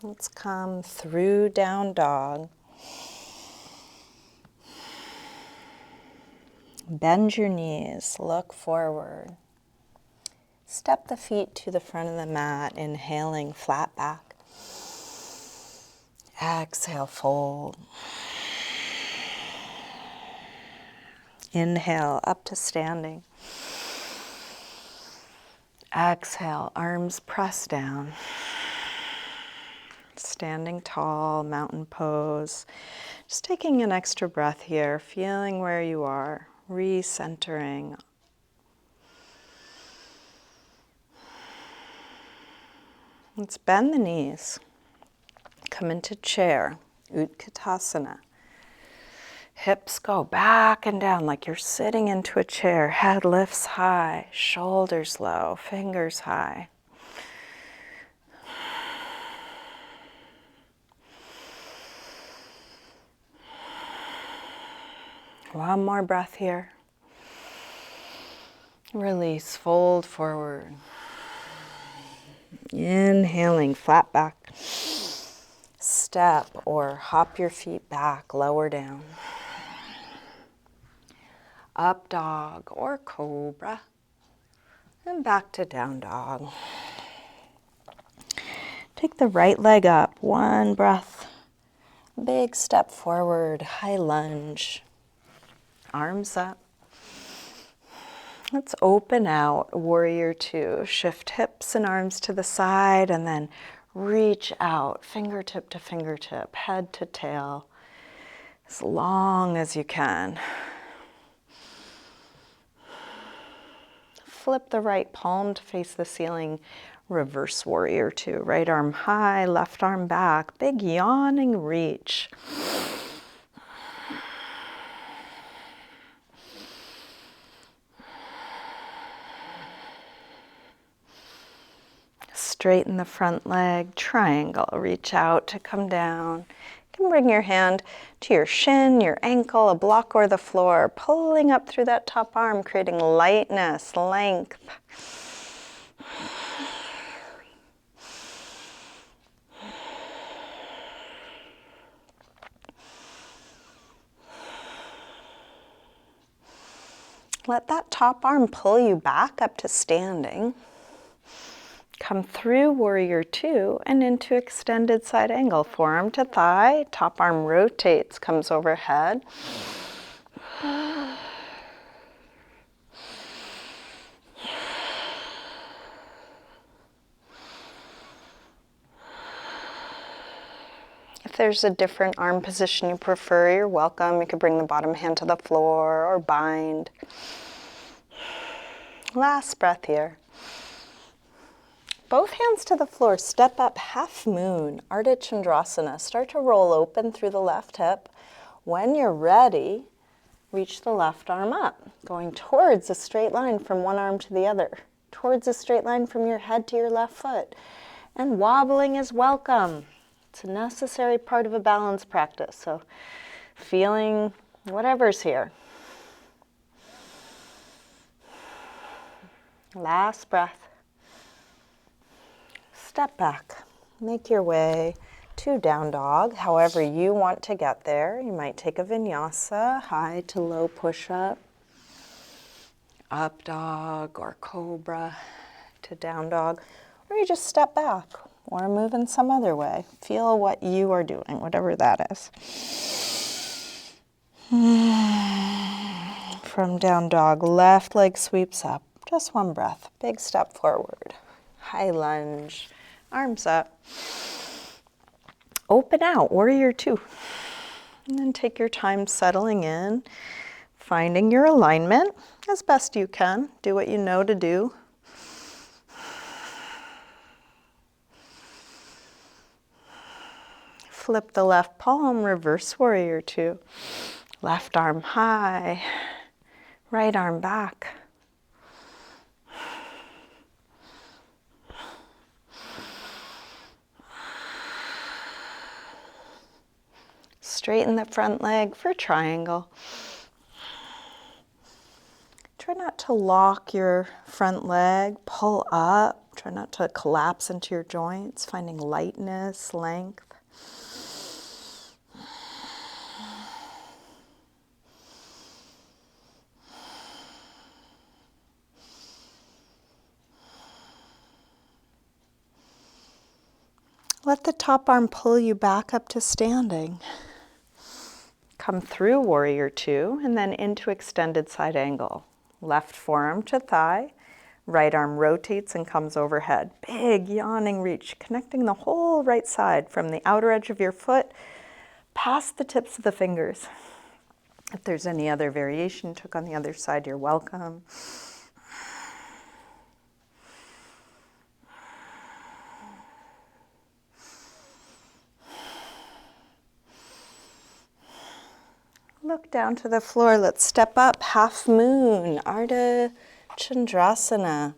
Let's come through down dog. Bend your knees, look forward. Step the feet to the front of the mat, inhaling flat back. Exhale, fold. Inhale, up to standing. Exhale, arms press down. Standing tall, mountain pose. Just taking an extra breath here, feeling where you are, recentering. Let's bend the knees. Come into chair, Utkatasana. Hips go back and down like you're sitting into a chair. Head lifts high, shoulders low, fingers high. One more breath here. Release, fold forward. Inhaling, flat back. Step or hop your feet back, lower down. Up dog or cobra. And back to down dog. Take the right leg up, one breath. Big step forward, high lunge. Arms up. Let's open out, warrior two. Shift hips and arms to the side and then reach out, fingertip to fingertip, head to tail, as long as you can. Flip the right palm to face the ceiling, reverse warrior two. Right arm high, left arm back, big yawning reach. Straighten the front leg, triangle, reach out to come down. You can bring your hand to your shin, your ankle, a block or the floor, pulling up through that top arm, creating lightness, length. Let that top arm pull you back up to standing. Come through warrior two and into extended side angle. Forearm to thigh, top arm rotates, comes overhead. If there's a different arm position you prefer, you're welcome. You could bring the bottom hand to the floor or bind. Last breath here. Both hands to the floor, step up, half moon, Ardha Chandrasana. Start to roll open through the left hip. When you're ready, reach the left arm up, going towards a straight line from one arm to the other, towards a straight line from your head to your left foot. And wobbling is welcome. It's a necessary part of a balance practice, so feeling whatever's here. Last breath. Step back, make your way to down dog, however you want to get there. You might take a vinyasa, high to low push-up, up dog or cobra to down dog, or you just step back or move in some other way. Feel what you are doing, whatever that is. From down dog, left leg sweeps up, just one breath, big step forward, high lunge. Arms up. Open out, warrior two. And then take your time settling in, finding your alignment as best you can. Do what you know to do. Flip the left palm, reverse warrior two. Left arm high, right arm back. Straighten the front leg for triangle. Try not to lock your front leg, pull up. Try not to collapse into your joints, finding lightness, length. Let the top arm pull you back up to standing. Come through warrior two and then into extended side angle. Left forearm to thigh, right arm rotates and comes overhead. Big yawning reach, connecting the whole right side from the outer edge of your foot past the tips of the fingers. If there's any other variation took on the other side, you're welcome. Look down to the floor. Let's step up, half moon, Ardha Chandrasana.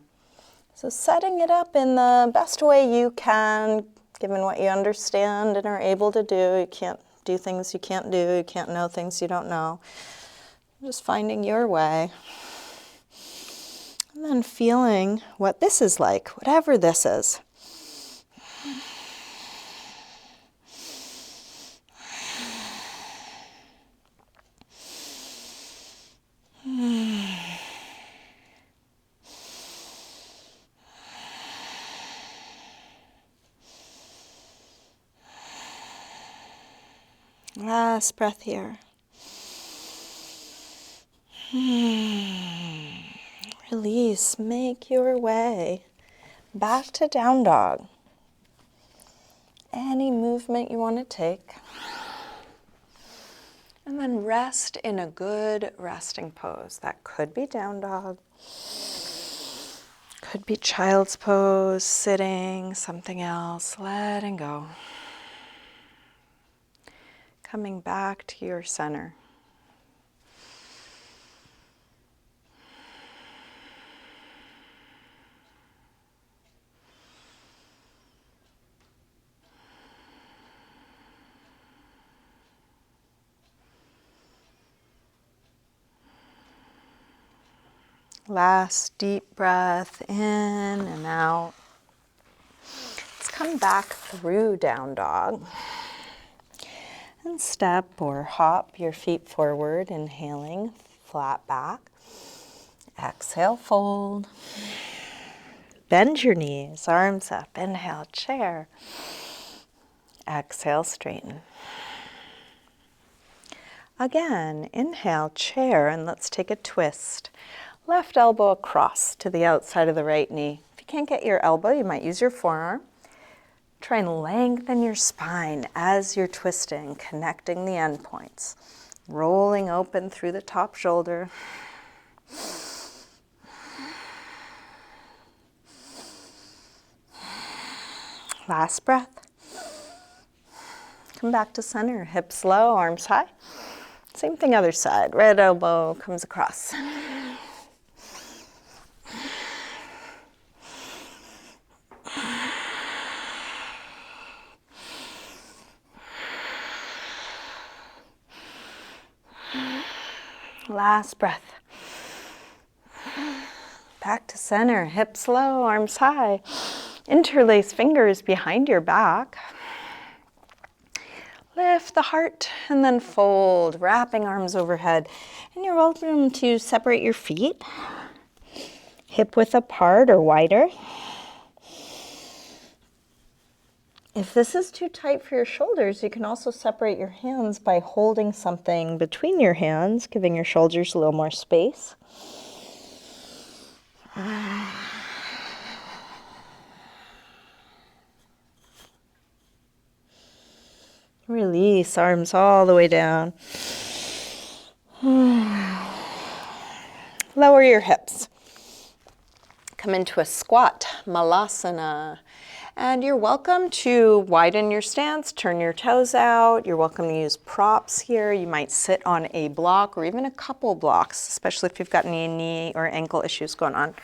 So setting it up in the best way you can, given what you understand and are able to do. You can't do things you can't do. You can't know things you don't know. Just finding your way. And then feeling what this is like, whatever this is. Last breath here. Release, make your way back to down dog. Any movement you want to take. And then rest in a good resting pose. That could be down dog. Could be child's pose, sitting, something else, letting go. Coming back to your center. Last deep breath in and out. Let's come back through down dog. And step or hop your feet forward, inhaling, flat back. Exhale, fold. Bend your knees, arms up. Inhale, chair. Exhale, straighten. Again, inhale, chair, and let's take a twist. Left elbow across to the outside of the right knee. If you can't get your elbow, you might use your forearm. Try and lengthen your spine as you're twisting, connecting the end points. Rolling open through the top shoulder. Last breath. Come back to center, hips low, arms high. Same thing other side, right elbow comes across. Last breath. Back to center, hips low, arms high. Interlace fingers behind your back. Lift the heart and then fold, wrapping arms overhead. And you're welcome to separate your feet, hip width apart or wider. If this is too tight for your shoulders, you can also separate your hands by holding something between your hands, giving your shoulders a little more space. Release, arms all the way down. Lower your hips. Come into a squat, malasana. And you're welcome to widen your stance, turn your toes out. You're welcome to use props here. You might sit on a block or even a couple blocks, especially if you've got any knee or ankle issues going on.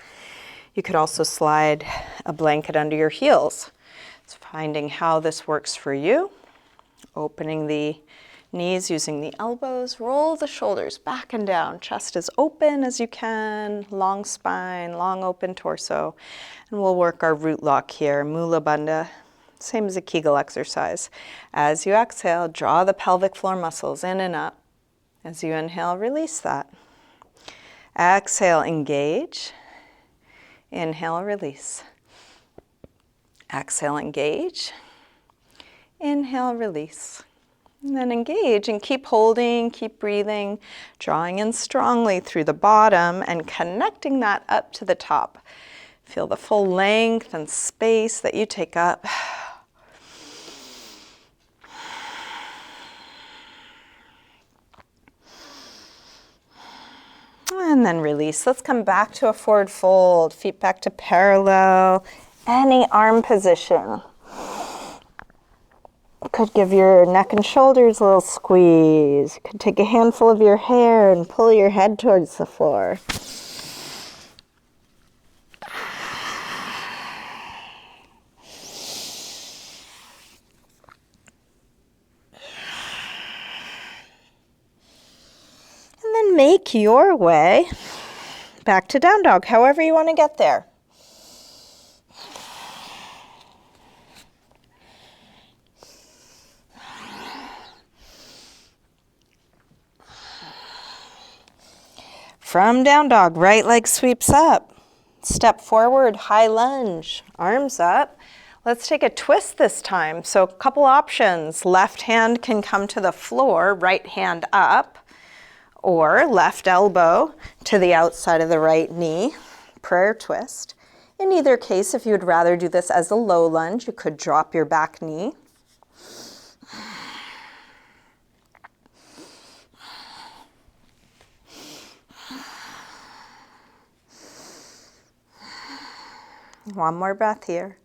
You could also slide a blanket under your heels. It's finding how this works for you. Opening the Knees using the elbows, roll the shoulders back and down, chest as open as you can, long spine, long open torso. And we'll work our root lock here, Mula Bandha, same as a Kegel exercise. As you exhale, draw the pelvic floor muscles in and up. As you inhale, release that. Exhale, engage. Inhale, release. Exhale, engage. Inhale, release. And then engage and keep holding, keep breathing, drawing in strongly through the bottom and connecting that up to the top. Feel the full length and space that you take up. And then release. Let's come back to a forward fold, feet back to parallel, any arm position. Could give your neck and shoulders a little squeeze. Could take a handful of your hair and pull your head towards the floor. And then make your way back to down dog, however you want to get there. From down dog, right leg sweeps up. Step forward, high lunge, arms up. Let's take a twist this time. So a couple options. Left hand can come to the floor, right hand up, or left elbow to the outside of the right knee, prayer twist. In either case, if you would rather do this as a low lunge, you could drop your back knee. One more breath here.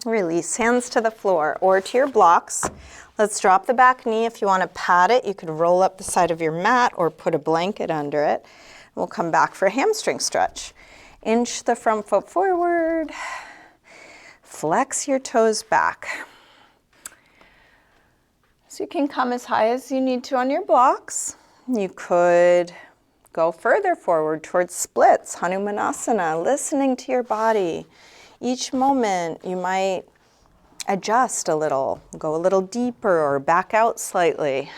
Release, hands to the floor or to your blocks. Let's drop the back knee. If you want to pad it, you could roll up the side of your mat or put a blanket under it. We'll come back for a hamstring stretch. Inch the front foot forward. Flex your toes back. So you can come as high as you need to on your blocks. You could go further forward towards splits, Hanumanasana, listening to your body. Each moment you might adjust a little, go a little deeper or back out slightly.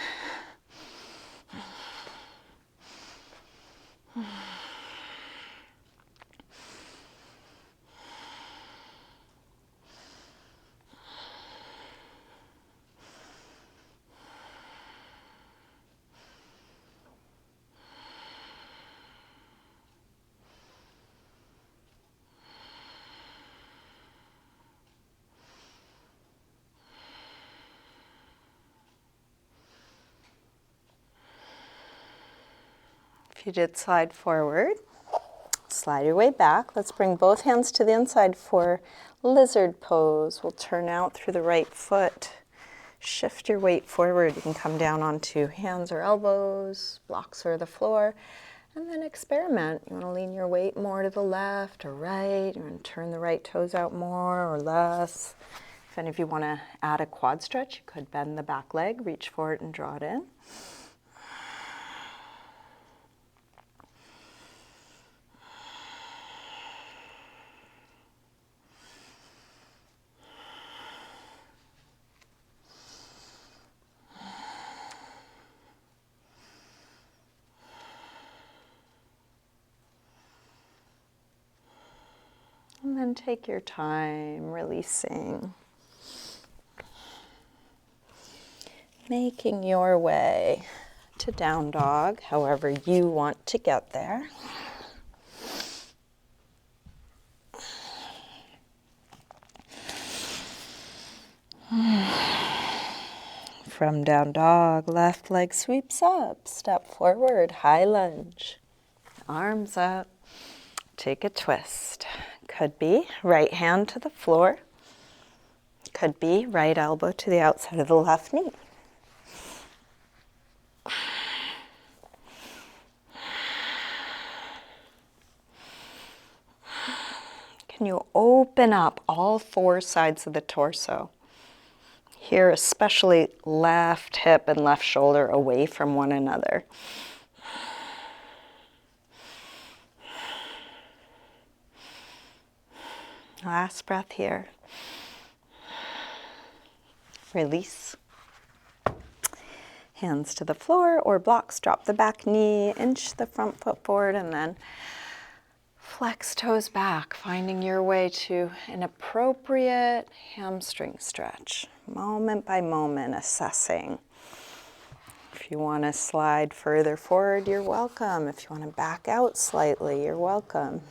If you did slide forward, slide your way back. Let's bring both hands to the inside for lizard pose. We'll turn out through the right foot. Shift your weight forward. You can come down onto hands or elbows, blocks or the floor, and then experiment. You want to lean your weight more to the left or right. You want to turn the right toes out more or less. If any of you want to add a quad stretch, you could bend the back leg, reach for it and draw it in. And then take your time releasing. Making your way to down dog, however you want to get there. From down dog, left leg sweeps up, step forward, high lunge, arms up, take a twist. Could be right hand to the floor, could be right elbow to the outside of the left knee. Can you open up all four sides of the torso? Here, especially left hip and left shoulder away from one another. Last breath here. Release. Hands to the floor or blocks. Drop the back knee, inch the front foot forward, and then flex toes back, finding your way to an appropriate hamstring stretch. Moment by moment, assessing. If you want to slide further forward, you're welcome. If you want to back out slightly, you're welcome.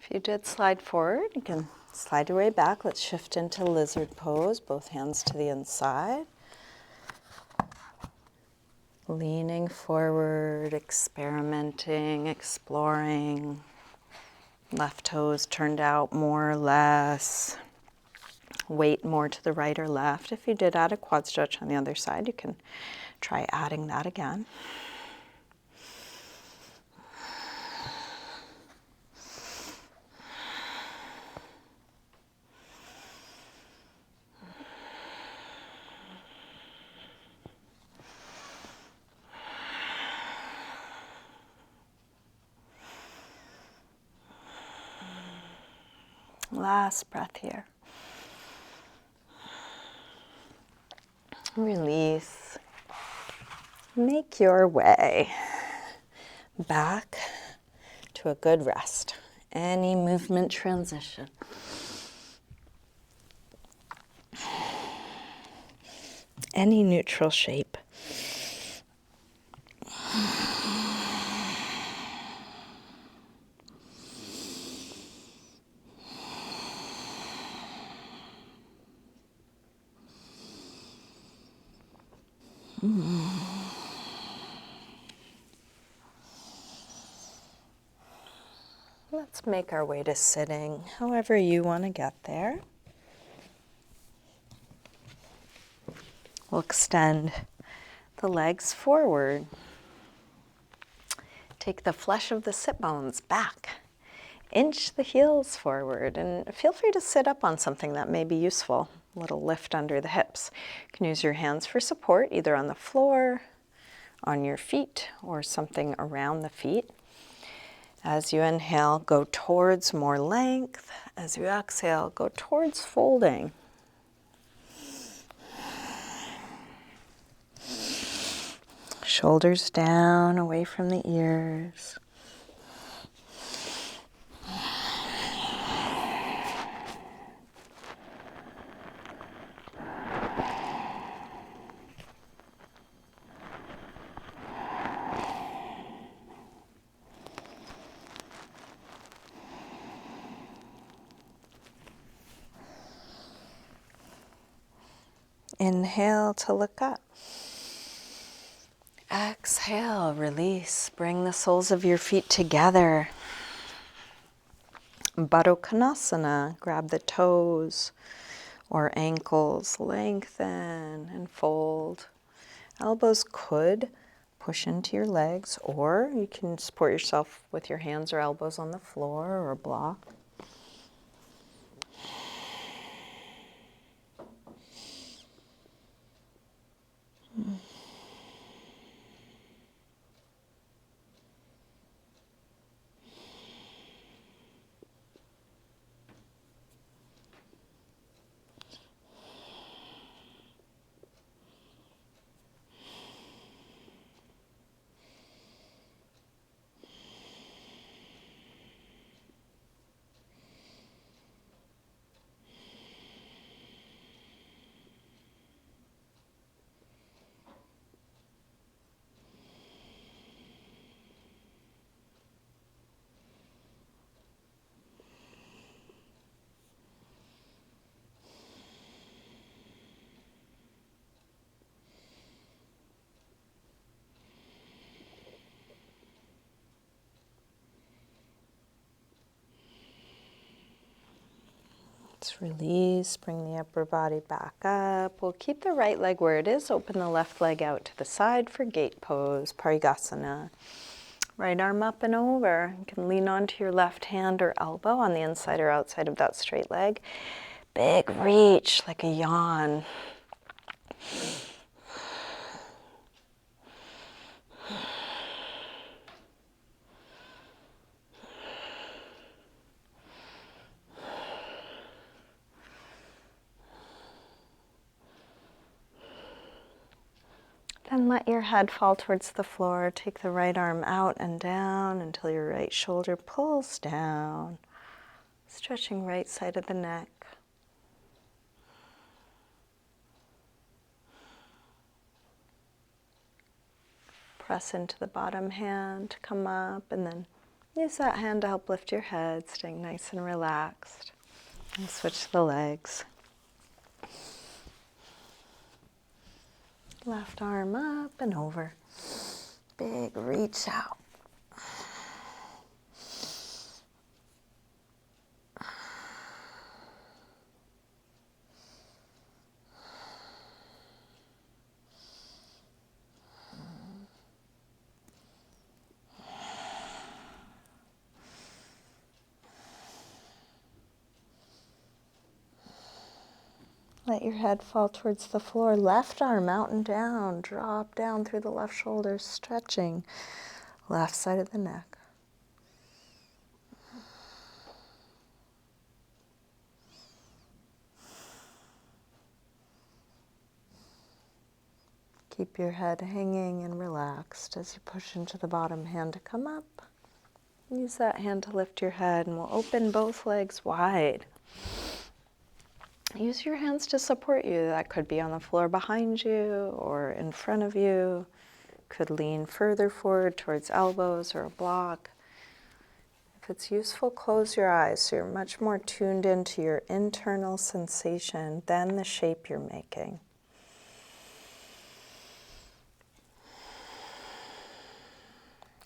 If you did slide forward, you can slide your way back. Let's shift into lizard pose, both hands to the inside. Leaning forward, experimenting, exploring. Left toes turned out more or less. Weight more to the right or left. If you did add a quad stretch on the other side, you can try adding that again. Last breath here. Release. Make your way back to a good rest. Any movement transition. Any neutral shape. Let's make our way to sitting, however you want to get there. We'll extend the legs forward. Take the flesh of the sit bones back. Inch the heels forward, and feel free to sit up on something that may be useful. A little lift under the hips. You can use your hands for support, either on the floor, on your feet, or something around the feet. As you inhale, go towards more length. As you exhale, go towards folding. Shoulders down, away from the ears. Inhale to look up. Exhale, release. Bring the soles of your feet together. Baddha Konasana. Grab the toes or ankles. Lengthen and fold. Elbows could push into your legs, or you can support yourself with your hands or elbows on the floor or a block. Just release, bring the upper body back up. We'll keep the right leg where it is. Open the left leg out to the side for gate pose, Parigasana. Right arm up and over. You can lean onto your left hand or elbow on the inside or outside of that straight leg. Big reach, like a yawn. Then let your head fall towards the floor. Take the right arm out and down until your right shoulder pulls down. Stretching right side of the neck. Press into the bottom hand to come up, and then use that hand to help lift your head, staying nice and relaxed. And switch the legs. Left arm up and over. Big reach out. Let your head fall towards the floor. Left arm out and down. Drop down through the left shoulder, stretching left side of the neck. Keep your head hanging and relaxed as you push into the bottom hand to come up. Use that hand to lift your head, and we'll open both legs wide. Use your hands to support you. That could be on the floor behind you or in front of you. Could lean further forward towards elbows or a block. If it's useful, close your eyes so you're much more tuned into your internal sensation than the shape you're making.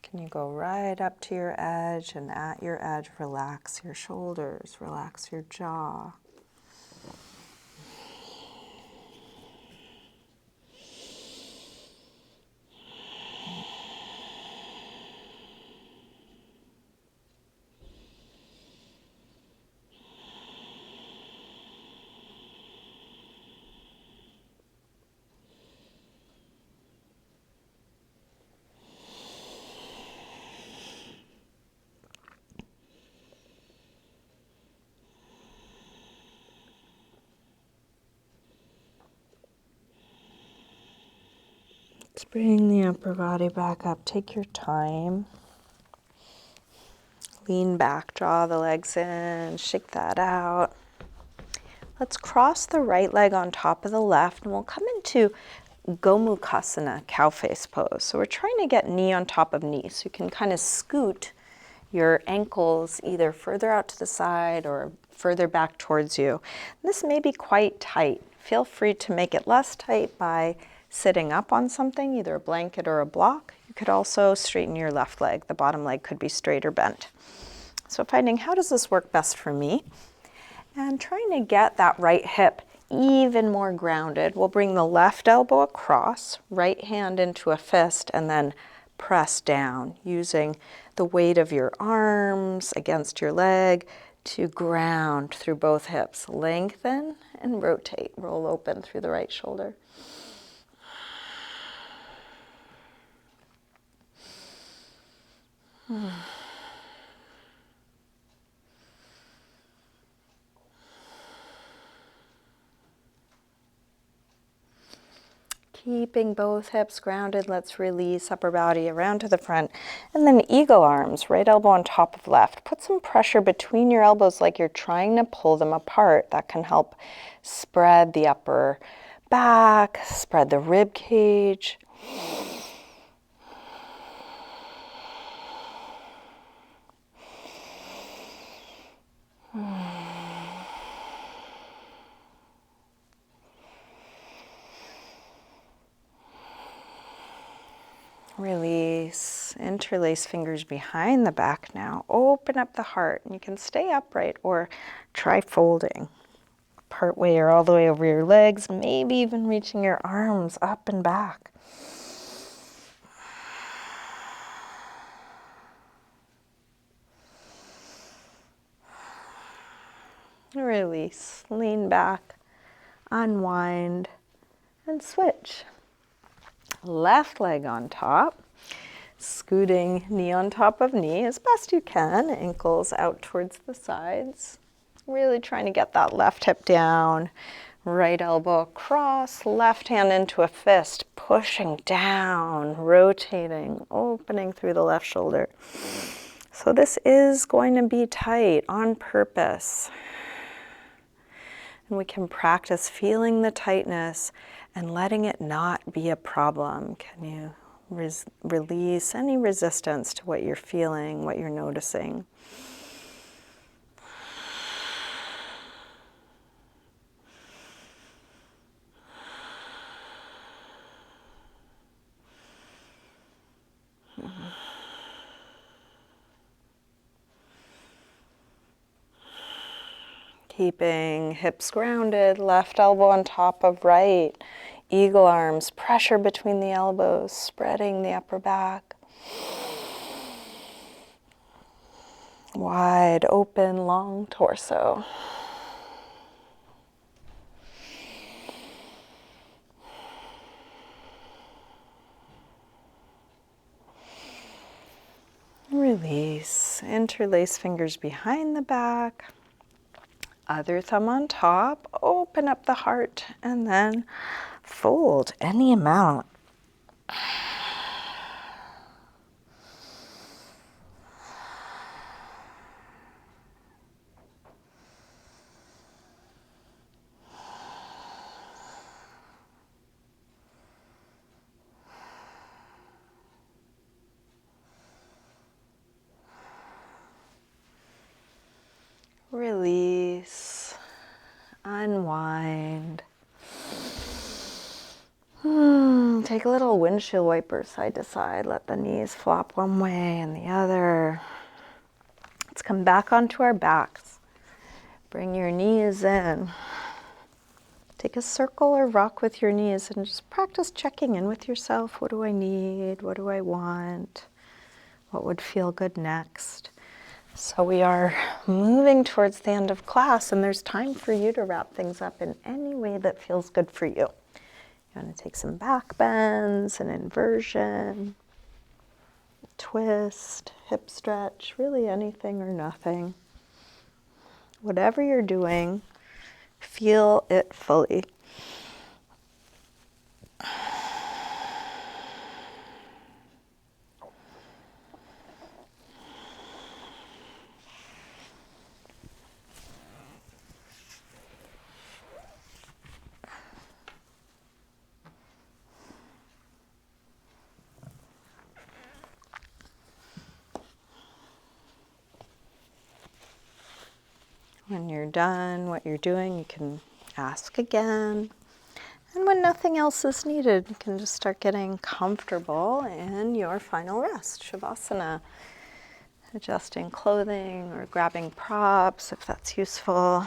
Can you go right up to your edge, and at your edge, relax your shoulders, relax your jaw. Let's bring the upper body back up. Take your time. Lean back, draw the legs in, shake that out. Let's cross the right leg on top of the left, and we'll come into Gomukhasana, cow face pose. So we're trying to get knee on top of knee. So you can kind of scoot your ankles either further out to the side or further back towards you. This may be quite tight. Feel free to make it less tight by sitting up on something, either a blanket or a block. You could also straighten your left leg. The bottom leg could be straight or bent. So finding how does this work best for me? And trying to get that right hip even more grounded. We'll bring the left elbow across, right hand into a fist, and then press down using the weight of your arms against your leg to ground through both hips. Lengthen and rotate. Roll open through the right shoulder. Keeping both hips grounded, let's release upper body around to the front. And then eagle arms, right elbow on top of left. Put some pressure between your elbows like you're trying to pull them apart. That can help spread the upper back, spread the rib cage. Release, interlace fingers behind the back now. Open up the heart, and you can stay upright or try folding. part way or all the way over your legs, maybe even reaching your arms up and back. Release, lean back, unwind, and switch. Left leg on top, scooting knee on top of knee as best you can, ankles out towards the sides. Really trying to get that left hip down, right elbow across, left hand into a fist, pushing down, rotating, opening through the left shoulder. So this is going to be tight on purpose. And we can practice feeling the tightness and letting it not be a problem. Can you release any resistance to what you're feeling, what you're noticing? Keeping hips grounded, left elbow on top of right, eagle arms, pressure between the elbows, spreading the upper back. Wide open, long torso. Release, interlace fingers behind the back. Other thumb on top, open up the heart, and then fold any amount. Release, unwind. Take a little windshield wiper side to side. Let the knees flop one way and the other. Let's come back onto our backs. Bring your knees in. Take a circle or rock with your knees and just practice checking in with yourself. What do I need? What do I want? What would feel good next? So we are moving towards the end of class, and there's time for you to wrap things up in any way that feels good for you. You want to take some back bends, an inversion, twist, hip stretch, really anything or nothing. Whatever you're doing, feel it fully. When you're done what you're doing, you can ask again. And when nothing else is needed, you can just start getting comfortable in your final rest, Shavasana. Adjusting clothing or grabbing props if that's useful.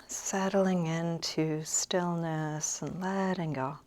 Settling into stillness and letting go.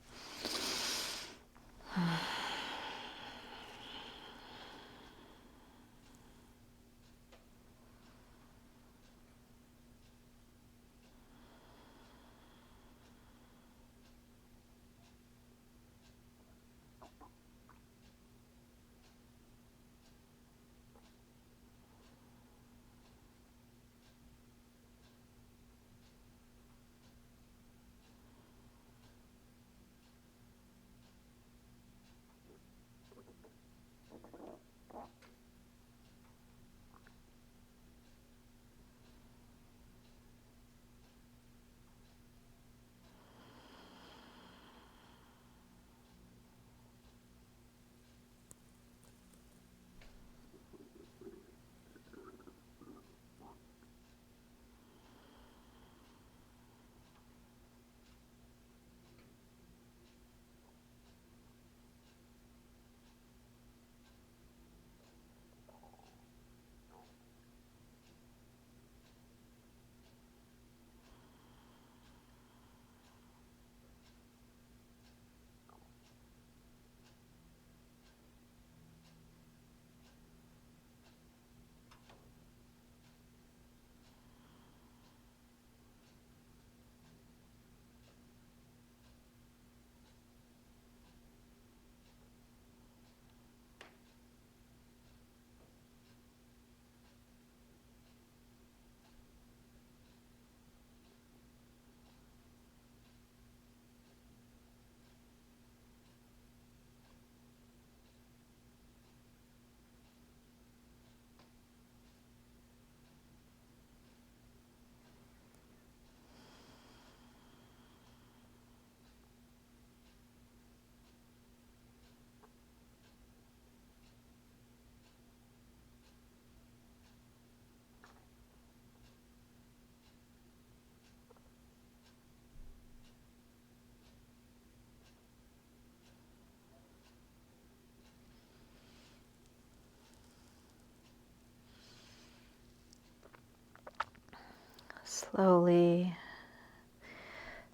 Slowly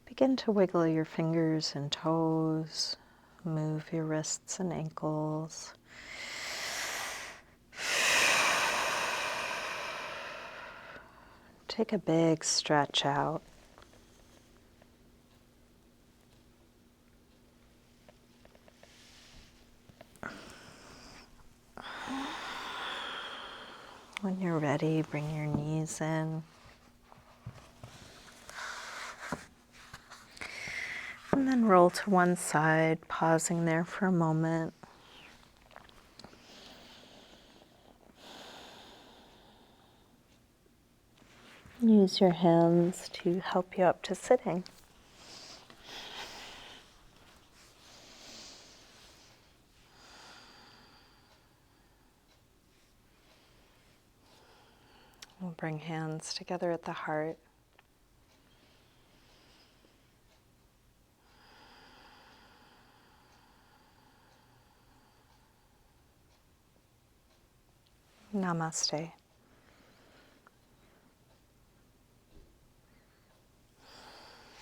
begin to wiggle your fingers and toes, move your wrists and ankles. Take a big stretch out. When you're ready, bring your knees in. And then roll to one side, pausing there for a moment. Use your hands to help you up to sitting. We'll bring hands together at the heart. Namaste.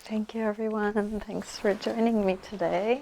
Thank you, everyone. Thanks for joining me today.